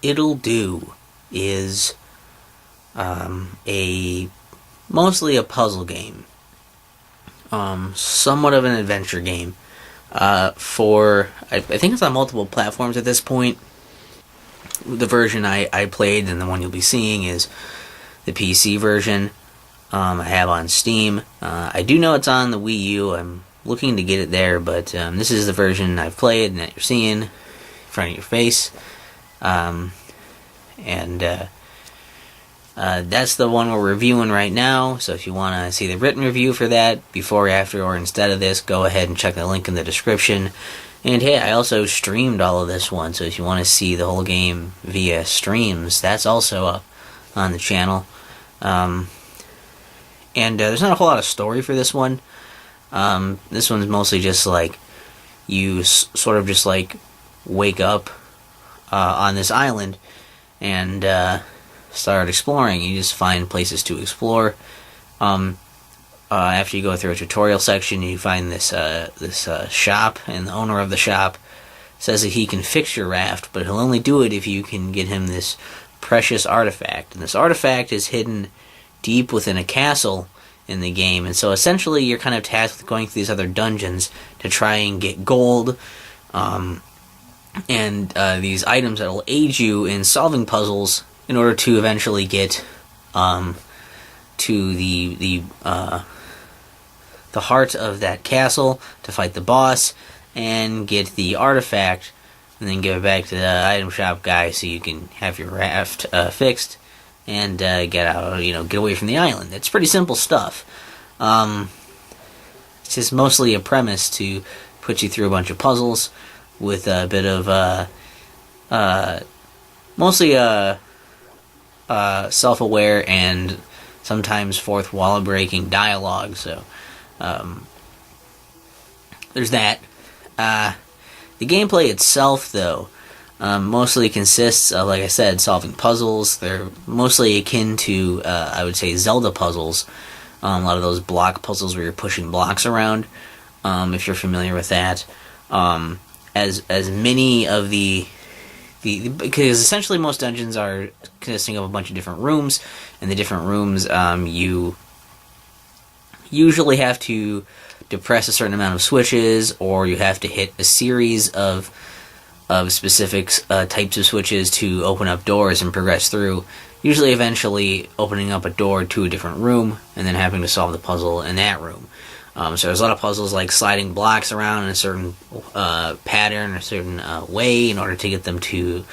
Ittle Do is a mostly a puzzle game, somewhat of an adventure game. I think it's on multiple platforms at this point. The version I played and the one you'll be seeing is the PC version. I have on Steam. I do know it's on the Wii U. I'm looking to get it there, but this is the version I've played and that you're seeing in front of your face. And that's the one we're reviewing right now. So if you want to see the written review for that, before, after, or instead of this, go ahead and check the link in the description. And hey, I also streamed all of this one, so if you want to see the whole game via streams, that's also up on the channel. And there's not a whole lot of story for this one. This one's mostly just like you sort of just like wake up on this island and start exploring. You just find places to explore. After you go through a tutorial section, you find this shop, and the owner of the shop says that he can fix your raft, but he'll only do it if you can get him this precious artifact. And this artifact is hidden deep within a castle in the game, and so essentially you're kind of tasked with going through these other dungeons to try and get gold, and these items that will aid you in solving puzzles in order to eventually get to the heart of that castle to fight the boss and get the artifact, and then give it back to the item shop guy so you can have your raft fixed and get out, get away from the island. It's pretty simple stuff. It's just mostly a premise to put you through a bunch of puzzles with a bit of mostly self-aware and sometimes fourth wall breaking dialogue. So there's that. The gameplay itself, though, mostly consists of, like I said, solving puzzles. They're mostly akin to, I would say, Zelda puzzles. A lot of those block puzzles where you're pushing blocks around, if you're familiar with that. As many of because essentially most dungeons are consisting of a bunch of different rooms, and the different rooms, you usually have to depress a certain amount of switches, or you have to hit a series of specific types of switches to open up doors and progress through, usually eventually opening up a door to a different room, and then having to solve the puzzle in that room. So there's a lot of puzzles like sliding blocks around in a certain pattern, a certain way, in order to get them to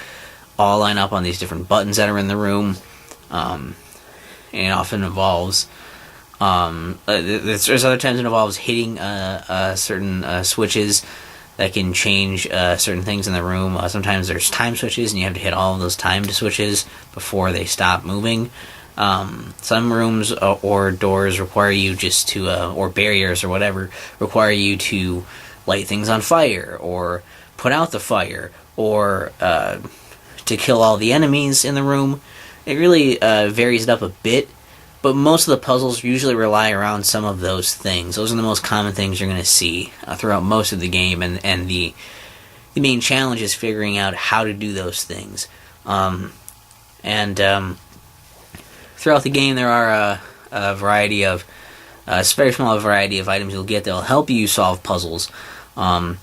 all line up on these different buttons that are in the room. And it often involves there's other times it involves hitting certain switches that can change certain things in the room. Sometimes there's time switches, and you have to hit all of those timed switches before they stop moving. Some rooms or doors require you just to, or barriers or whatever, require you to light things on fire, or put out the fire, or to kill all the enemies in the room. It really varies it up a bit, but most of the puzzles usually rely around some of those things. Those are the most common things you're going to see throughout most of the game, and the main challenge is figuring out how to do those things. Throughout the game, there are a variety of, a very small variety of items you'll get that will help you solve puzzles. You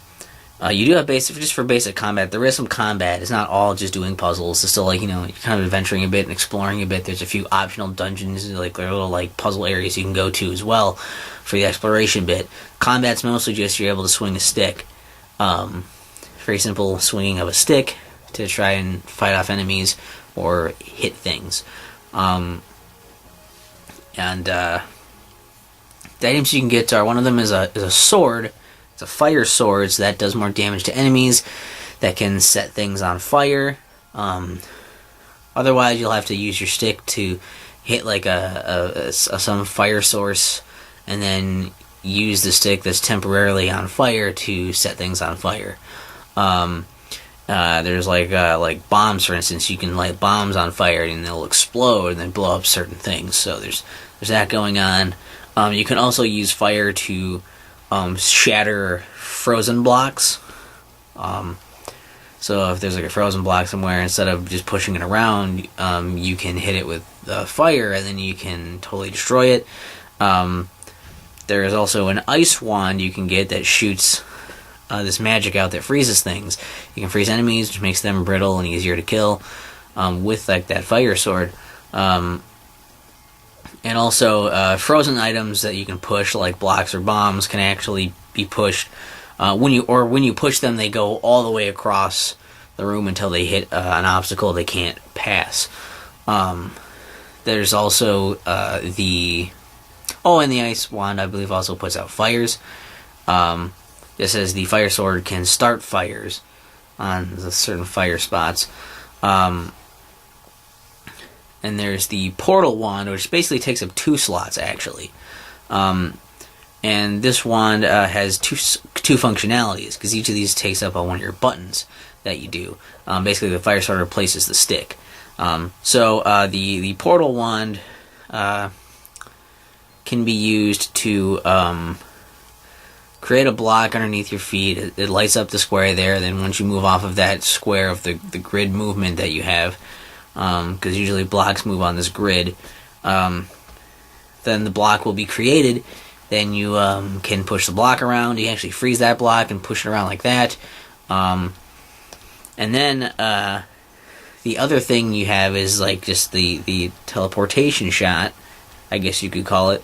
do have just for basic combat. There is some combat. It's not all just doing puzzles. It's still like, you're kind of adventuring a bit and exploring a bit. There's a few optional dungeons, like little like puzzle areas you can go to as well for the exploration bit. Combat's mostly just you're able to swing a stick. Very simple swinging of a stick to try and fight off enemies or hit things. The items you can get are, one of them is a sword. It's a fire sword, so that does more damage to enemies. That can set things on fire. Otherwise, you'll have to use your stick to hit like some fire source, and then use the stick that's temporarily on fire to set things on fire. There's like bombs, for instance. You can light bombs on fire and they'll explode and then blow up certain things. So there's that going on. You can also use fire to shatter frozen blocks. So if there's like a frozen block somewhere, instead of just pushing it around, you can hit it with fire, and then you can totally destroy it. There is also an ice wand you can get that shoots this magic out that freezes things. You can freeze enemies, which makes them brittle and easier to kill with like that fire sword. And also frozen items that you can push, like blocks or bombs, can actually be pushed. When you push them, they go all the way across the room until they hit an obstacle they can't pass. There's also and the ice wand, I believe, also puts out fires. It says the fire sword can start fires on the certain fire spots. And there's the portal wand, which basically takes up 2 slots, actually. And this wand has two functionalities, because each of these takes up on one of your buttons that you do. Basically, the fire sword replaces the stick. So the portal wand can be used to create a block underneath your feet. It lights up the square there. Then once you move off of that square of the grid movement that you have, because usually blocks move on this grid, then the block will be created. Then you can push the block around. You actually freeze that block and push it around like that. And then the other thing you have is like just the teleportation shot, I guess you could call it.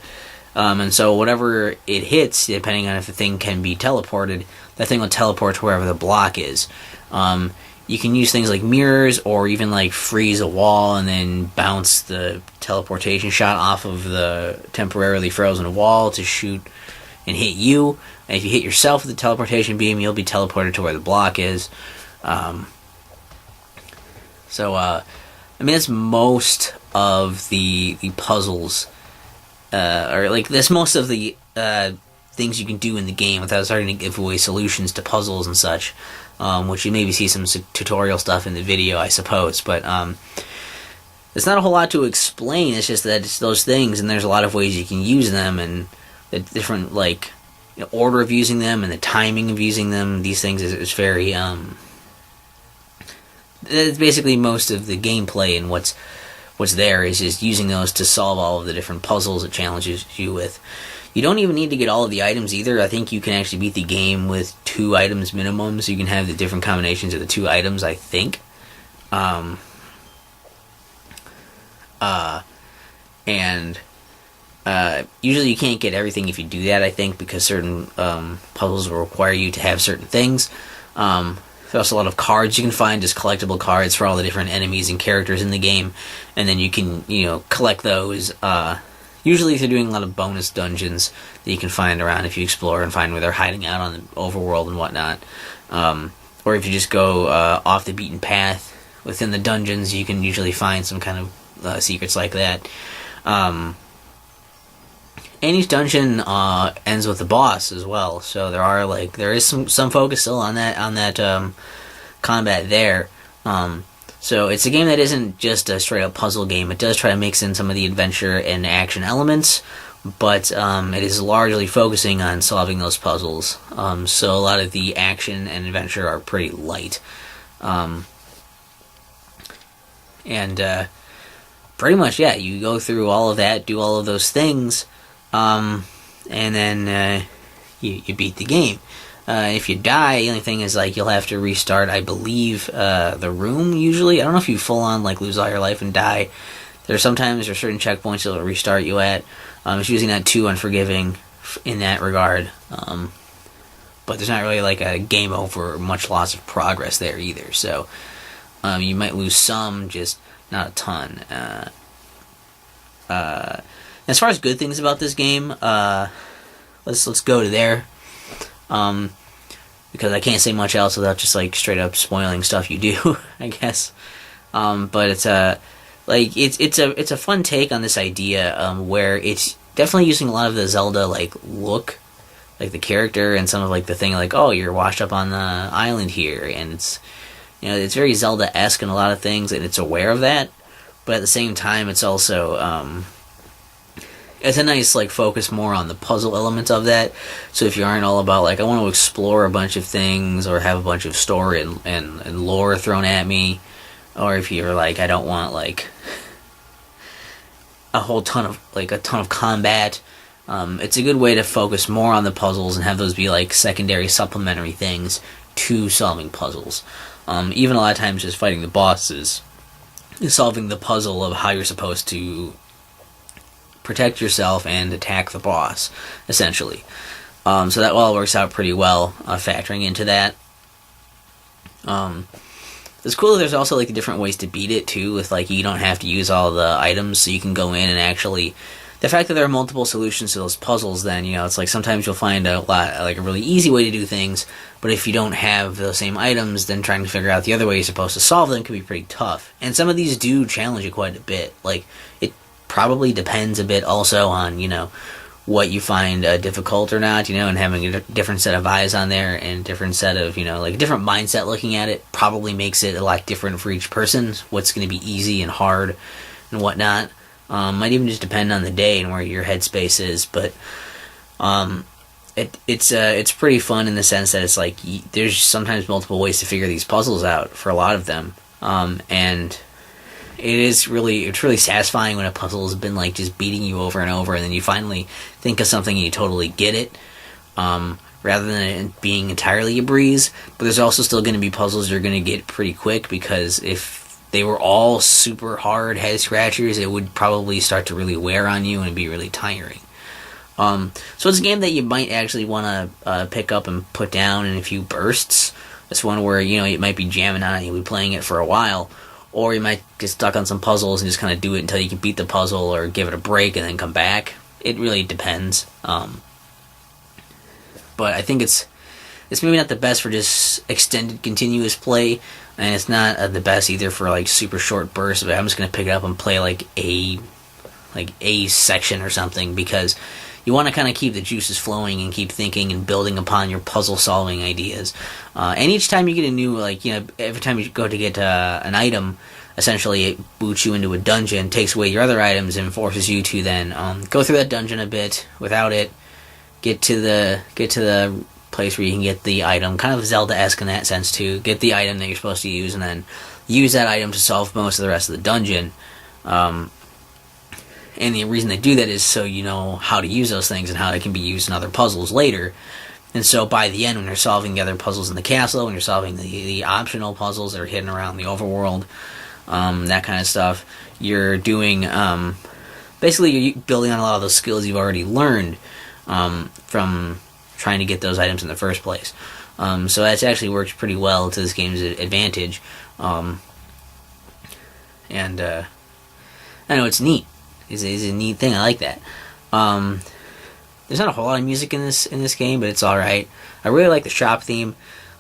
And so whatever it hits, depending on if the thing can be teleported, that thing will teleport to wherever the block is. You can use things like mirrors, or even like freeze a wall and then bounce the teleportation shot off of the temporarily frozen wall to shoot and hit you. And if you hit yourself with the teleportation beam, you'll be teleported to where the block is. I mean, that's most of the puzzles, or like that's most of the things you can do in the game without starting to give away solutions to puzzles and such, which you maybe see some tutorial stuff in the video, I suppose, but there's not a whole lot to explain. It's just that it's those things, and there's a lot of ways you can use them, and the different order of using them and the timing of using them. These things is very it's basically most of the gameplay, and what's there is just using those to solve all of the different puzzles it challenges you with. You don't even need to get all of the items either. I think you can actually beat the game with 2 items minimum, so you can have the different combinations of the 2 items, I think. Usually you can't get everything if you do that, I think, because certain puzzles will require you to have certain things. There's also a lot of cards you can find, just collectible cards for all the different enemies and characters in the game, and then you can, collect those. Usually if you're doing a lot of bonus dungeons that you can find around if you explore and find where they're hiding out on the overworld and whatnot. Or if you just go off the beaten path within the dungeons, you can usually find some kind of secrets like that. And each dungeon ends with a boss as well, so there is some focus still on that combat there. So it's a game that isn't just a straight up puzzle game. It does try to mix in some of the adventure and action elements, but it is largely focusing on solving those puzzles. So a lot of the action and adventure are pretty light, and pretty much, yeah, you go through all of that, do all of those things. And then you beat the game. If you die, the only thing is you'll have to restart, I believe, the room usually. I don't know if you full on lose all your life and die. There's certain checkpoints it'll restart you at. It's usually not too unforgiving in that regard. But there's not really a game over or much loss of progress there either. So you might lose some, just not a ton. As far as good things about this game, let's go to there, because I can't say much else without just straight up spoiling stuff you do, I guess. But it's a fun take on this idea, where it's definitely using a lot of the Zelda look, the character and some of the thing oh, you're washed up on the island here, and it's it's very Zelda-esque in a lot of things, and it's aware of that, but at the same time it's also it's a nice like focus more on the puzzle element of that. So if you aren't all about like I want to explore a bunch of things or have a bunch of story and lore thrown at me, or if you're like I don't want like a ton of combat, it's a good way to focus more on the puzzles and have those be like secondary supplementary things to solving puzzles. Even a lot of times just fighting the bosses is solving the puzzle of how you're supposed to protect yourself and attack the boss, essentially. So that all works out pretty well, factoring into that. It's cool that there's also like different ways to beat it too, with like you don't have to use all the items, so you can go in and actually. The fact that there are multiple solutions to those puzzles, then it's like sometimes you'll find a really easy way to do things, but if you don't have those same items, then trying to figure out the other way you're supposed to solve them can be pretty tough. And some of these do challenge you quite a bit. Like it probably depends a bit also on what you find difficult or not, and having a different set of eyes on there and different set of like a different mindset looking at it probably makes it a lot different for each person. What's going to be easy and hard and whatnot. Might even just depend on the day and where your headspace is, but it's pretty fun in the sense that it's like there's sometimes multiple ways to figure these puzzles out for a lot of them, and it's really satisfying when a puzzle has been like just beating you over and over, and then you finally think of something and you totally get it, rather than it being entirely a breeze. But there's also still going to be puzzles you're going to get pretty quick, because if they were all super hard head scratchers, it would probably start to really wear on you and be really tiring. So it's a game that you might actually want to pick up and put down in a few bursts. It's one where you might be jamming on it, you'll be playing it for a while, or you might get stuck on some puzzles and just kind of do it until you can beat the puzzle or give it a break and then come back. It really depends. But I think it's maybe not the best for just extended continuous play, and it's not the best either for like super short bursts. But I'm just gonna pick it up and play like a section or something, because you want to kind of keep the juices flowing and keep thinking and building upon your puzzle solving ideas. And each time you get a new every time you go to get an item, essentially it boots you into a dungeon, takes away your other items, and forces you to then go through that dungeon a bit without it, get to the place where you can get the item, kind of Zelda-esque in that sense too, get the item that you're supposed to use, and then use that item to solve most of the rest of the dungeon. And the reason they do that is so you know how to use those things and how they can be used in other puzzles later. And so by the end, when you're solving the other puzzles in the castle, when you're solving the optional puzzles that are hidden around the overworld, that kind of stuff, you're doing, basically you're building on a lot of those skills you've already learned from trying to get those items in the first place. So that's actually worked pretty well to this game's advantage. And I know it's neat. It's a neat thing. I like that. There's not a whole lot of music in this game, but it's alright. I really like the shop theme.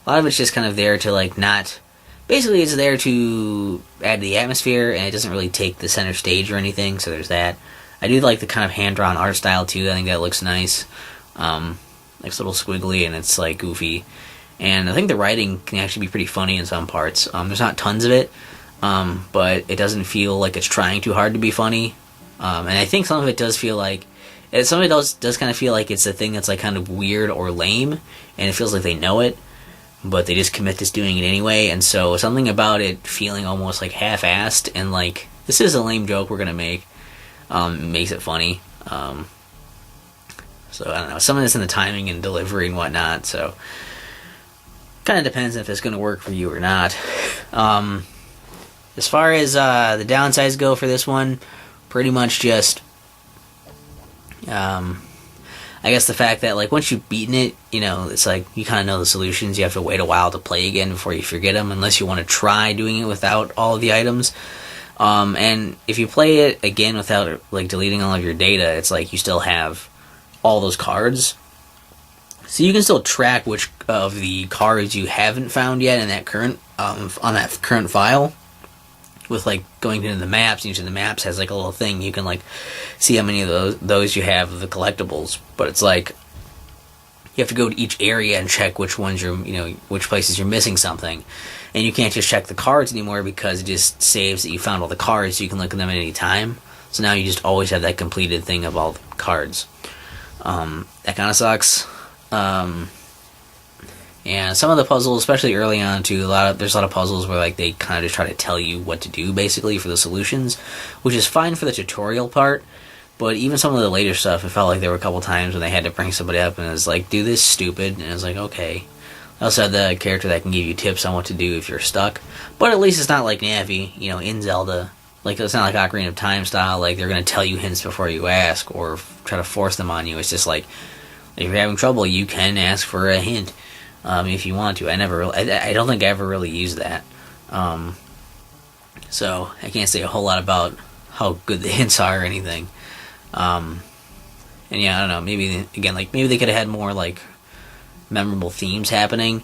A lot of it's just kind of there to like not... Basically, it's there to add to the atmosphere, and it doesn't really take the center stage or anything, so there's that. I do like the kind of hand-drawn art style, too. I think that looks nice. It's a little squiggly, and it's like goofy. And I think the writing can actually be pretty funny in some parts. There's not tons of it, but it doesn't feel like it's trying too hard to be funny. And I think some of it does feel like... Some of it does kind of feel like it's a thing that's like kind of weird or lame, and it feels like they know it, but they just commit to doing it anyway, and so something about it feeling almost like half-assed, and like, this is a lame joke we're gonna make, makes it funny. So, I don't know, some of it's in the timing and delivery and whatnot, so kind of depends if it's gonna work for you or not. As far as the downsides go for this one, pretty much just... I guess the fact that, like, once you've beaten it, it's like, you kind of know the solutions. You have to wait a while to play again before you forget them, unless you want to try doing it without all of the items. And if you play it again without, like, deleting all of your data, it's like you still have all those cards. So you can still track which of the cards you haven't found yet in that current, on that current file. With like going into the maps, and each of the maps has like a little thing you can like see how many of those you have of the collectibles. But it's like you have to go to each area and check which ones which places you're missing something, and you can't just check the cards anymore because it just saves that you found all the cards, so you can look at them at any time. So now you just always have that completed thing of all the cards. That kind of sucks. And some of the puzzles, especially early on, too, there's a lot of puzzles where like they kind of just try to tell you what to do, basically, for the solutions, which is fine for the tutorial part. But even some of the later stuff, it felt like there were a couple times when they had to bring somebody up and it was like, do this, stupid. And it was like, okay. I also had the character that can give you tips on what to do if you're stuck. But at least it's not like Navi, in Zelda. Like, it's not like Ocarina of Time style, like they're going to tell you hints before you ask or try to force them on you. It's just like, if you're having trouble, you can ask for a hint if you want to. I don't think I ever really used that. So, I can't say a whole lot about how good the hints are or anything. And yeah, I don't know, maybe they could have had more, like, memorable themes happening.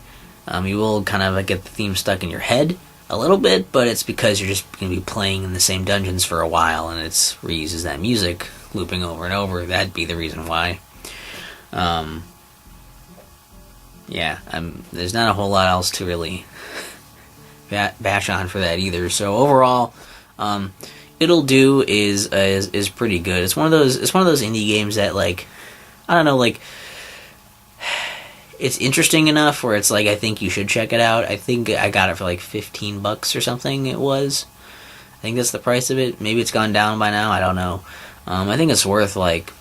You will kind of get the theme stuck in your head a little bit, but it's because you're just going to be playing in the same dungeons for a while, and it's reuses that music looping over and over. That'd be the reason why. Yeah, there's not a whole lot else to really bash on for that either. So overall, Ittle Do is pretty good. It's one of those indie games that, like, I don't know, like, it's interesting enough where it's like, I think you should check it out. I think I got it for like $15 or something. It was. I think that's the price of it. Maybe it's gone down by now. I don't know. I think it's worth like,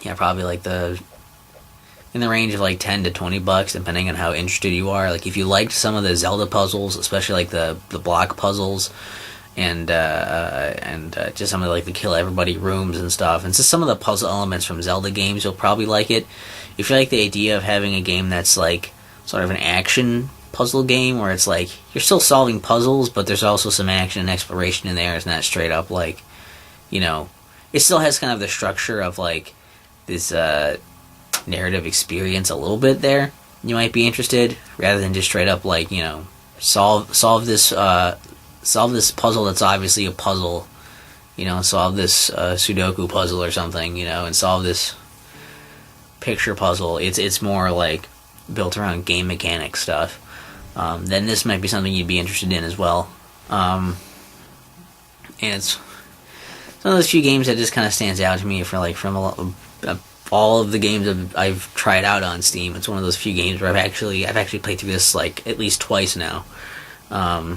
probably like in the range of like $10 to $20, depending on how interested you are. Like, if you liked some of the Zelda puzzles, especially like the block puzzles, and just some of the kill everybody rooms and stuff, and just some of the puzzle elements from Zelda games, you'll probably like it. If you like the idea of having a game that's like sort of an action puzzle game, where it's like you're still solving puzzles, but there's also some action and exploration in there. It's not straight up like, it still has kind of the structure of like this narrative experience a little bit there. You might be interested, rather than just straight up like, solve this puzzle that's obviously a puzzle, solve this Sudoku puzzle or something, and solve this picture puzzle. It's more like built around game mechanic stuff. Then this might be something you'd be interested in as well. And it's one of those few games that just kind of stands out to me from all of the games I've tried out on Steam. It's one of those few games where I've actually played through this like at least twice now.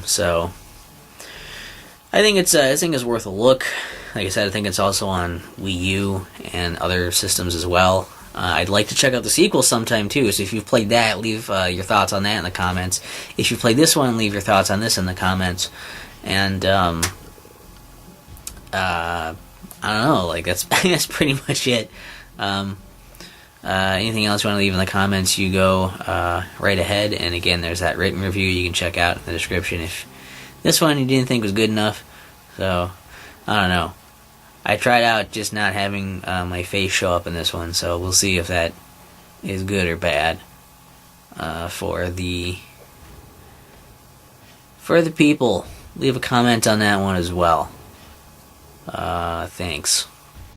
So I think it's worth a look. Like I said, I think it's also on Wii U and other systems as well. I'd like to check out the sequel sometime too, so if you've played that, leave your thoughts on that in the comments. If you played this one, leave your thoughts on this in the comments. And I don't know, like that's pretty much it. Anything else you want to leave in the comments, you go right ahead. And again, there's that written review you can check out in the description if this one you didn't think was good enough. So I don't know. I tried out just not having my face show up in this one, so we'll see if that is good or bad for the people. Leave a comment on that one as well. Thanks.